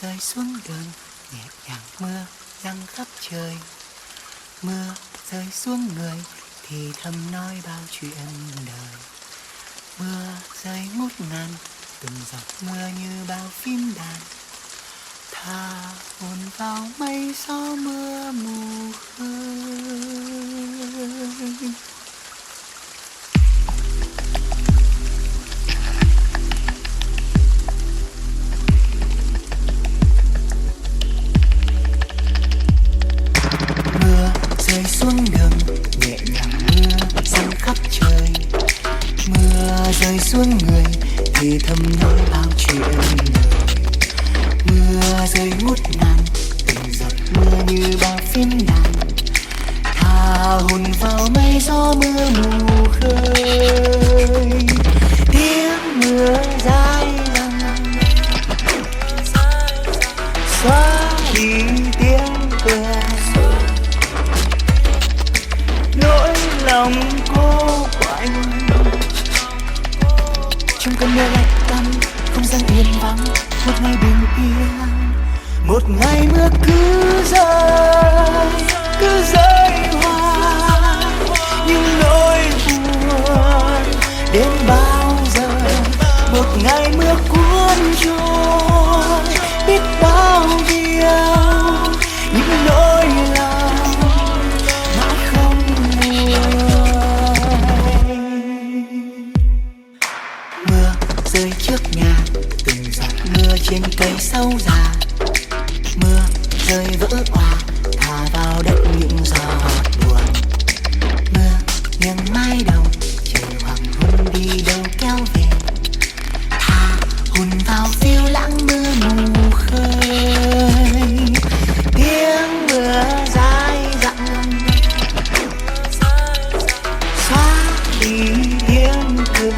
rơi xuống đường nhẹ nhàng, mưa giăng khắp trời. Mưa rơi xuống người thì thầm nói bao chuyện đời. Mưa rơi ngút ngàn, từng giọt mưa như bao phím đàn. Tha hồn vào mây gió mưa mù khơi. Mưa rơi xuống đường nhẹ nhàng, mưa giăng khắp trời. Mưa rơi xuống người thì thầm nói bao chuyện đời. Mưa rơi ngút ngàn, từng giọt mưa như bao phím đàn. Thả hồn vào mây gió mưa mù khơi. Tiếng mưa dai dẳng xóa đi tiếng cười. Nỗi lòng cô quạnh trong cơn mưa lạnh tăm, không gian yên vắng. Một ngày bình yên, một ngày mưa cứ rơi hoài. Nhưng nỗi buồn đến bao giờ? Một ngày mưa cuốn trôi biết bao điều, những nỗi lòng mãi không nguôi. Mưa rơi trước nhà, từng giọt mưa trên cây sâu già. Mưa rơi vỡ òa, thả vào đất những giọt buồn. Mưa nghiêng mái đầu, chờ hoàng hôn đi đâu kéo về. Thả hồn vào phiêu lãng mưa mù khơi. Tiếng mưa dai dẳng xóa đi tiếng cười.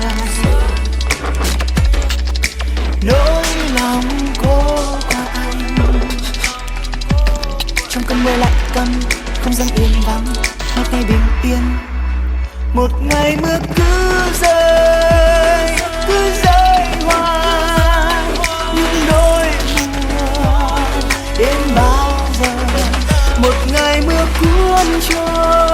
Nỗi lòng cô quạnh trong cơn mưa lạnh căm, không gian yên vắng. Một ngày bình yên, một ngày mưa cứ rơi hoài. Những nỗi buồn đến bao giờ? Một ngày mưa cuốn trôi